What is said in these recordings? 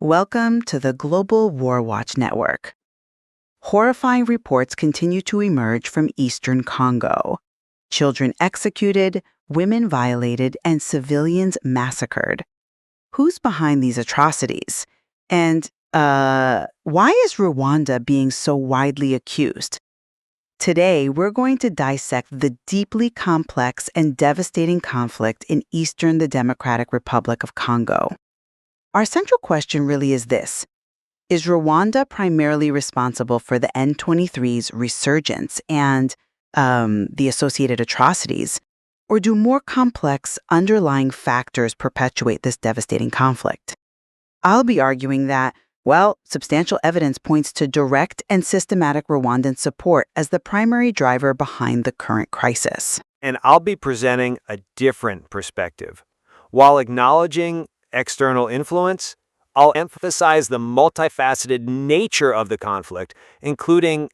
Welcome to the Global WarWatch Network. Horrifying reports continue to emerge from Eastern Congo. Children executed, women violated, and civilians massacred. Who's behind these atrocities? And, why is Rwanda being so widely accused? Today, we're going to dissect the deeply complex and devastating conflict in Eastern the Democratic Republic of Congo. Our central question really is this: is Rwanda primarily responsible for the M23's resurgence and the associated atrocities, or do more complex underlying factors perpetuate this devastating conflict? I'll be arguing that, substantial evidence points to direct and systematic Rwandan support as the primary driver behind the current crisis. And I'll be presenting a different perspective. While acknowledging external influence, I'll emphasize the multifaceted nature of the conflict, including,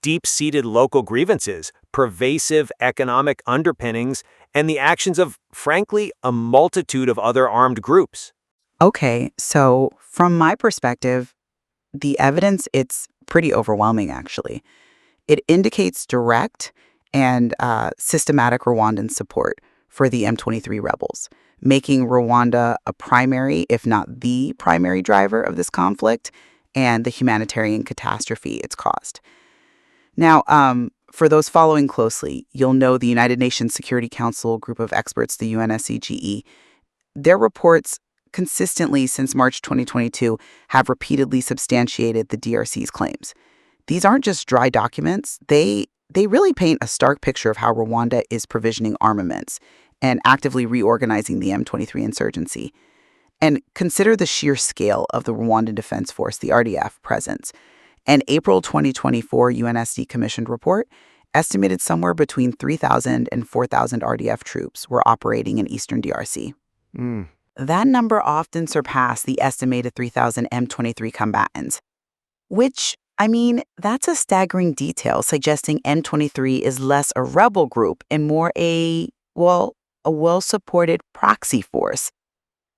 deep-seated local grievances, pervasive economic underpinnings, and the actions of, frankly, a multitude of other armed groups. Okay, so from my perspective, the evidence, it's pretty overwhelming, actually. It indicates direct and systematic Rwandan support for the M23 rebels, making Rwanda a primary, if not the primary driver of this conflict and the humanitarian catastrophe it's caused. Now, for those following closely, you'll know the United Nations Security Council group of experts, the UNSCGE, their reports consistently since March 2022 have repeatedly substantiated the DRC's claims. These aren't just dry documents. They really paint a stark picture of how Rwanda is provisioning armaments and actively reorganizing the M23 insurgency. And consider the sheer scale of the Rwandan Defense Force, the RDF, presence. An April 2024 UNSC commissioned report estimated somewhere between 3,000 and 4,000 RDF troops were operating in eastern DRC. That number often surpassed the estimated 3,000 M23 combatants, which, that's a staggering detail, suggesting M23 is less a rebel group and more a well-supported proxy force.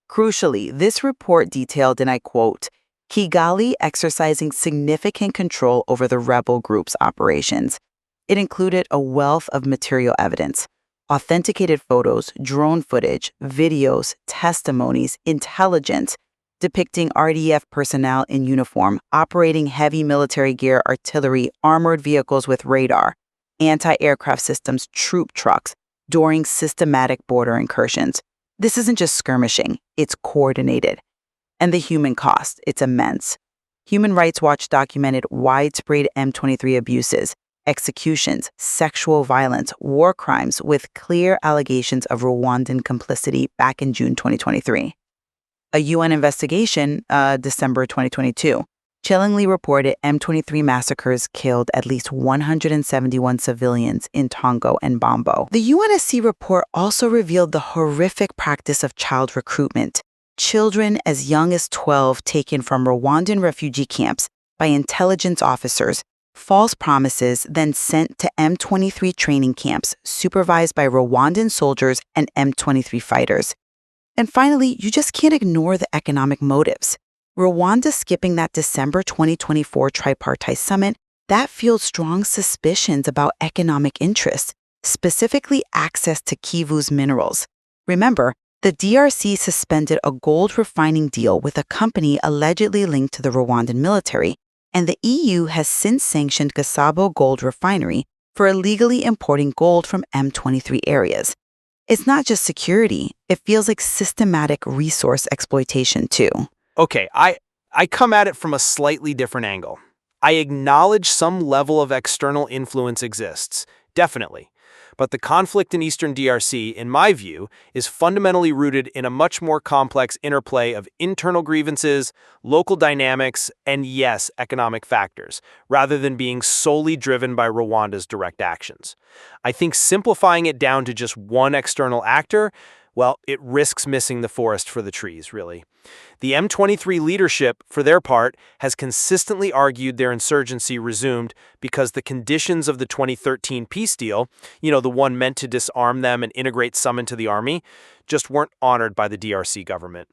Crucially, this report detailed, and I quote, Kigali exercising significant control over the rebel group's operations. It included a wealth of material evidence: authenticated photos, drone footage, videos, testimonies, intelligence depicting RDF personnel in uniform, operating heavy military gear, artillery, armored vehicles with radar, anti-aircraft systems, troop trucks, during systematic border incursions. This isn't just skirmishing, it's coordinated. And the human cost, it's immense. Human Rights Watch documented widespread M23 abuses, executions, sexual violence, war crimes with clear allegations of Rwandan complicity back in June 2023. A UN investigation, December 2022, chillingly reported M23 massacres killed at least 171 civilians in Tongo and Bombo. The UNSC report also revealed the horrific practice of child recruitment. Children as young as 12 taken from Rwandan refugee camps by intelligence officers, false promises then sent to M23 training camps supervised by Rwandan soldiers and M23 fighters. And finally, you just can't ignore the economic motives. Rwanda skipping that December 2024 tripartite summit, that fueled strong suspicions about economic interests, specifically access to Kivu's minerals. Remember, the DRC suspended a gold refining deal with a company allegedly linked to the Rwandan military, and the EU has since sanctioned Gasabo Gold Refinery for illegally importing gold from M23 areas. It's not just security, it feels like systematic resource exploitation too. Okay, I come at it from a slightly different angle. I acknowledge some level of external influence exists, definitely. But the conflict in Eastern DRC, in my view, is fundamentally rooted in a much more complex interplay of internal grievances, local dynamics, and yes, economic factors, rather than being solely driven by Rwanda's direct actions. I think simplifying it down to just one external actor, it risks missing the forest for the trees, really. The M23 leadership, for their part, has consistently argued their insurgency resumed because the conditions of the 2013 peace deal, the one meant to disarm them and integrate some into the army, just weren't honored by the DRC government.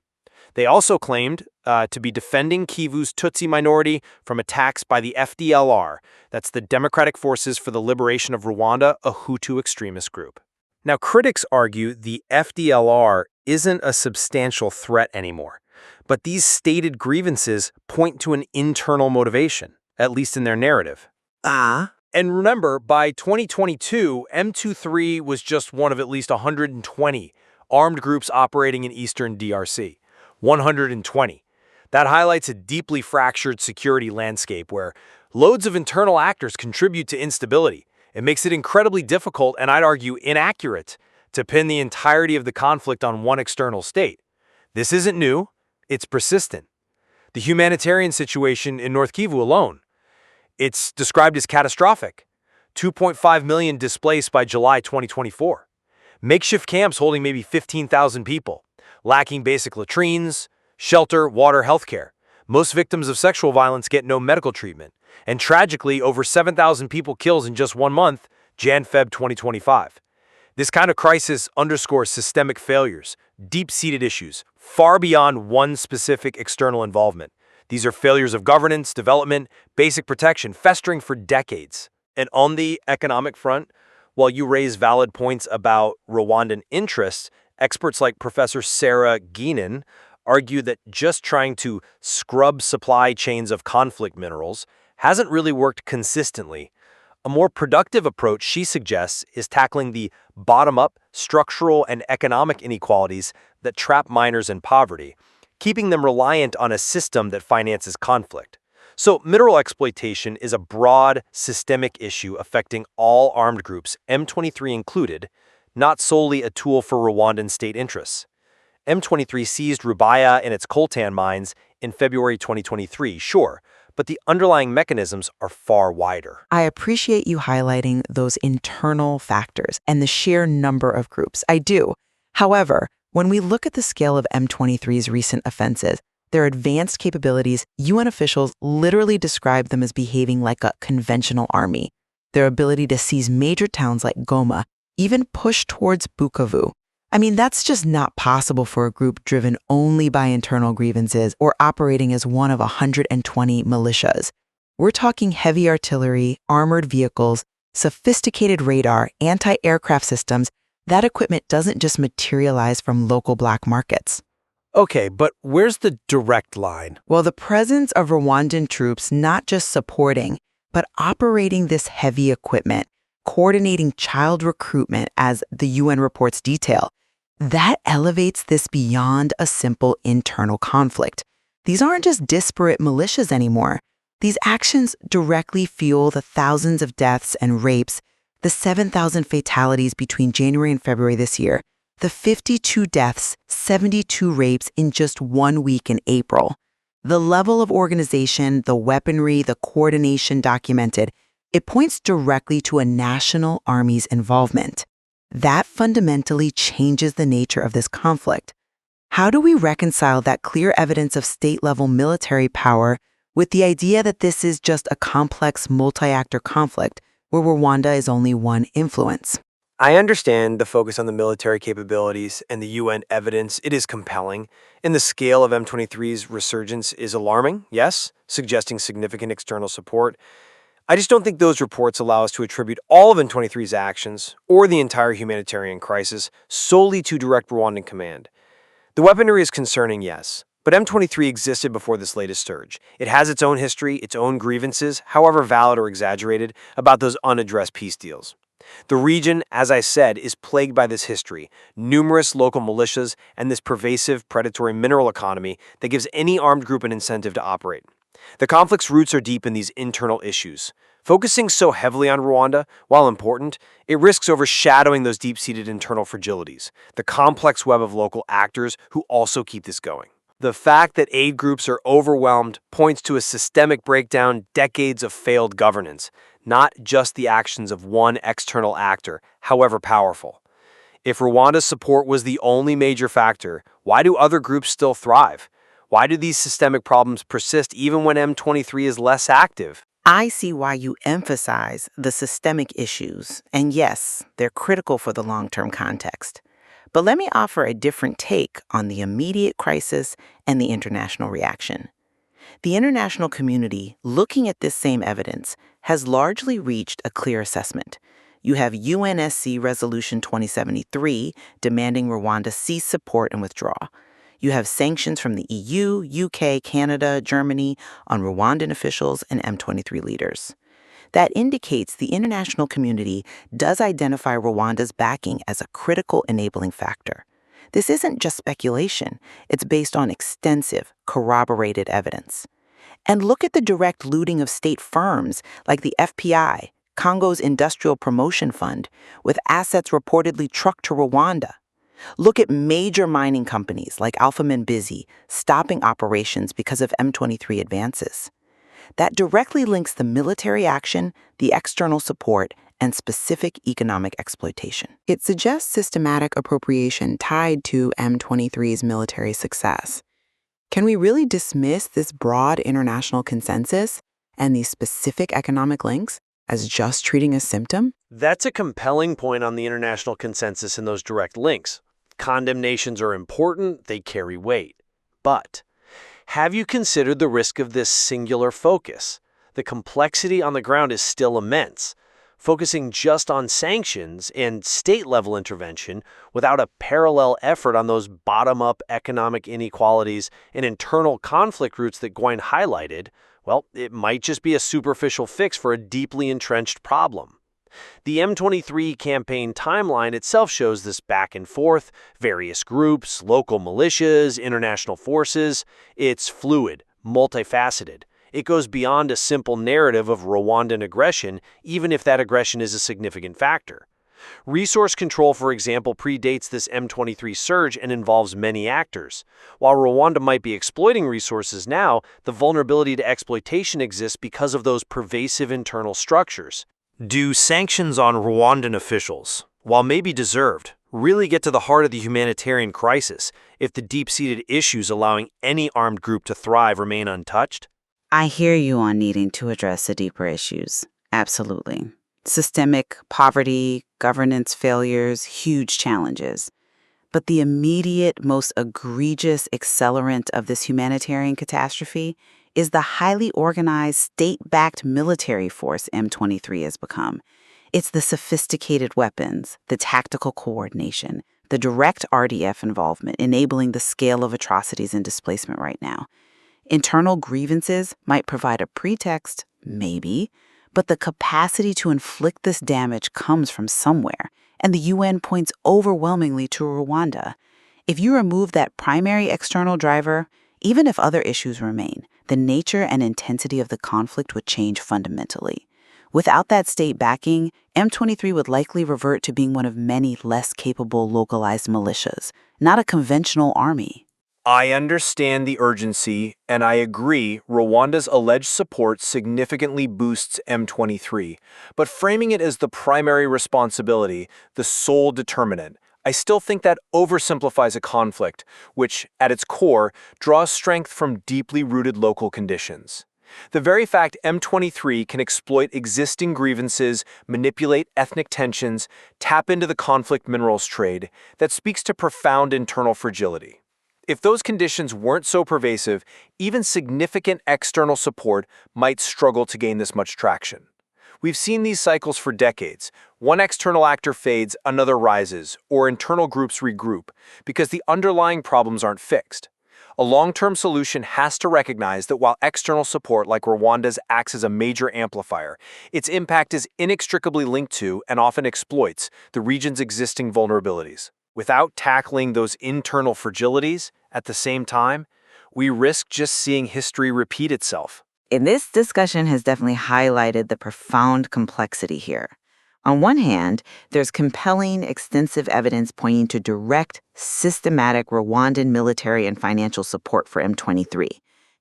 They also claimed to be defending Kivu's Tutsi minority from attacks by the FDLR, that's the Democratic Forces for the Liberation of Rwanda, a Hutu extremist group. Now, critics argue the FDLR isn't a substantial threat anymore, but these stated grievances point to an internal motivation, at least in their narrative. And remember, by 2022, M23 was just one of at least 120 armed groups operating in Eastern DRC. 120. That highlights a deeply fractured security landscape where loads of internal actors contribute to instability. It makes it incredibly difficult, and I'd argue inaccurate, to pin the entirety of the conflict on one external state. This isn't new, it's persistent. The humanitarian situation in North Kivu alone, it's described as catastrophic. 2.5 million displaced by July 2024. Makeshift camps holding maybe 15,000 people, lacking basic latrines, shelter, water, healthcare. Most victims of sexual violence get no medical treatment. And tragically, over 7,000 people killed in just 1 month, Jan-Feb 2025. This kind of crisis underscores systemic failures, deep-seated issues, far beyond one specific external involvement. These are failures of governance, development, basic protection, festering for decades. And on the economic front, while you raise valid points about Rwandan interests, experts like Professor Sarah Guinan argue that just trying to scrub supply chains of conflict minerals hasn't really worked consistently. A more productive approach, she suggests, is tackling the bottom-up structural and economic inequalities that trap miners in poverty, keeping them reliant on a system that finances conflict. So mineral exploitation is a broad, systemic issue affecting all armed groups, M23 included, not solely a tool for Rwandan state interests. M23 seized Rubaya and its coltan mines in February 2023, sure, but the underlying mechanisms are far wider. I appreciate you highlighting those internal factors and the sheer number of groups. I do. However, when we look at the scale of M23's recent offenses, their advanced capabilities, UN officials literally describe them as behaving like a conventional army. Their ability to seize major towns like Goma, even push towards Bukavu. I mean, that's just not possible for a group driven only by internal grievances or operating as one of 120 militias. We're talking heavy artillery, armored vehicles, sophisticated radar, anti-aircraft systems. That equipment doesn't just materialize from local black markets. Okay, but where's the direct line? Well, the presence of Rwandan troops not just supporting, but operating this heavy equipment, coordinating child recruitment as the UN reports detail, that elevates this beyond a simple internal conflict. These aren't just disparate militias anymore. These actions directly fuel the thousands of deaths and rapes, the 7,000 fatalities between January and February this year, the 52 deaths, 72 rapes in just 1 week in April. The level of organization, the weaponry, the coordination documented, it points directly to a national army's involvement. That fundamentally changes the nature of this conflict. How do we reconcile that clear evidence of state-level military power with the idea that this is just a complex multi-actor conflict where Rwanda is only one influence? I understand the focus on the military capabilities and the UN evidence. It is compelling, and the scale of M23's resurgence is alarming, yes, suggesting significant external support. I just don't think those reports allow us to attribute all of M23's actions or the entire humanitarian crisis solely to direct Rwandan command. The weaponry is concerning, yes, but M23 existed before this latest surge. It has its own history, its own grievances, however valid or exaggerated, about those unaddressed peace deals. The region, as I said, is plagued by this history, numerous local militias, and this pervasive predatory mineral economy that gives any armed group an incentive to operate. The conflict's roots are deep in these internal issues. Focusing so heavily on Rwanda, while important, it risks overshadowing those deep-seated internal fragilities, the complex web of local actors who also keep this going. The fact that aid groups are overwhelmed points to a systemic breakdown, decades of failed governance, not just the actions of one external actor, however powerful. If Rwanda's support was the only major factor, why do other groups still thrive? Why do these systemic problems persist even when M23 is less active? I see why you emphasize the systemic issues, and yes, they're critical for the long-term context. But let me offer a different take on the immediate crisis and the international reaction. The international community, looking at this same evidence, has largely reached a clear assessment. You have UNSC Resolution 2073 demanding Rwanda cease support and withdraw. You have sanctions from the EU, UK, Canada, Germany on Rwandan officials and M23 leaders. That indicates the international community does identify Rwanda's backing as a critical enabling factor. This isn't just speculation, it's based on extensive, corroborated evidence. And look at the direct looting of state firms like the FPI, Congo's Industrial Promotion Fund, with assets reportedly trucked to Rwanda. Look at major mining companies like Alpha Busy stopping operations because of M23 advances. That directly links the military action, the external support, and specific economic exploitation. It suggests systematic appropriation tied to M23's military success. Can we really dismiss this broad international consensus and these specific economic links as just treating a symptom? That's a compelling point on the international consensus and those direct links. Condemnations are important, they carry weight. But have you considered the risk of this singular focus? The complexity on the ground is still immense. Focusing just on sanctions and state-level intervention without a parallel effort on those bottom-up economic inequalities and internal conflict routes that Gouin highlighted, well, it might just be a superficial fix for a deeply entrenched problem. The M23 campaign timeline itself shows this back and forth, various groups, local militias, international forces. It's fluid, multifaceted. It goes beyond a simple narrative of Rwandan aggression, even if that aggression is a significant factor. Resource control, for example, predates this M23 surge and involves many actors. While Rwanda might be exploiting resources now, the vulnerability to exploitation exists because of those pervasive internal structures. Do sanctions on Rwandan officials, while maybe deserved, really get to the heart of the humanitarian crisis if the deep-seated issues allowing any armed group to thrive remain untouched? I hear you on needing to address the deeper issues. Absolutely. Systemic poverty, governance failures, huge challenges. But the immediate, most egregious accelerant of this humanitarian catastrophe is the highly organized, state-backed military force M23 has become. It's the sophisticated weapons, the tactical coordination, the direct RDF involvement enabling the scale of atrocities and displacement right now. Internal grievances might provide a pretext, maybe, but the capacity to inflict this damage comes from somewhere, and the UN points overwhelmingly to Rwanda. If you remove that primary external driver, even if other issues remain, the nature and intensity of the conflict would change fundamentally. Without that state backing, M23 would likely revert to being one of many less capable localized militias, not a conventional army. I understand the urgency, and I agree Rwanda's alleged support significantly boosts M23, but framing it as the primary responsibility, the sole determinant, I still think that oversimplifies a conflict, which, at its core, draws strength from deeply rooted local conditions. The very fact M23 can exploit existing grievances, manipulate ethnic tensions, tap into the conflict minerals trade, that speaks to profound internal fragility. If those conditions weren't so pervasive, even significant external support might struggle to gain this much traction. We've seen these cycles for decades. One external actor fades, another rises, or internal groups regroup, because the underlying problems aren't fixed. A long-term solution has to recognize that while external support like Rwanda's acts as a major amplifier, its impact is inextricably linked to and often exploits the region's existing vulnerabilities. Without tackling those internal fragilities at the same time, we risk just seeing history repeat itself. And this discussion has definitely highlighted the profound complexity here. On one hand, there's compelling, extensive evidence pointing to direct, systematic Rwandan military and financial support for M23,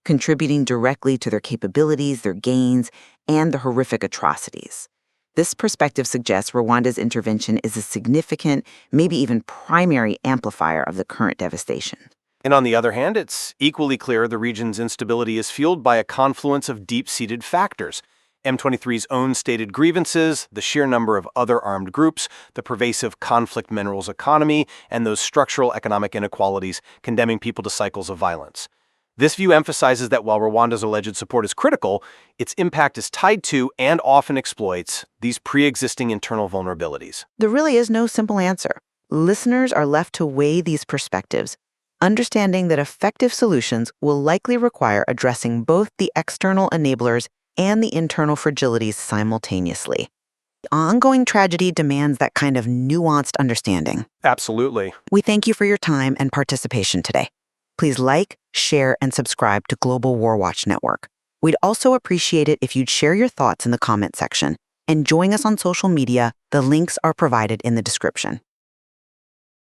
contributing directly to their capabilities, their gains, and the horrific atrocities. This perspective suggests Rwanda's intervention is a significant, maybe even primary amplifier of the current devastation. And on the other hand, it's equally clear the region's instability is fueled by a confluence of deep-seated factors. M23's own stated grievances, the sheer number of other armed groups, the pervasive conflict minerals economy, and those structural economic inequalities condemning people to cycles of violence. This view emphasizes that while Rwanda's alleged support is critical, its impact is tied to and often exploits these pre-existing internal vulnerabilities. There really is no simple answer. Listeners are left to weigh these perspectives, understanding that effective solutions will likely require addressing both the external enablers and the internal fragilities simultaneously. The ongoing tragedy demands that kind of nuanced understanding. Absolutely. We thank you for your time and participation today. Please like, share, and subscribe to Global WarWatch Network. We'd also appreciate it if you'd share your thoughts in the comment section and join us on social media. The links are provided in the description.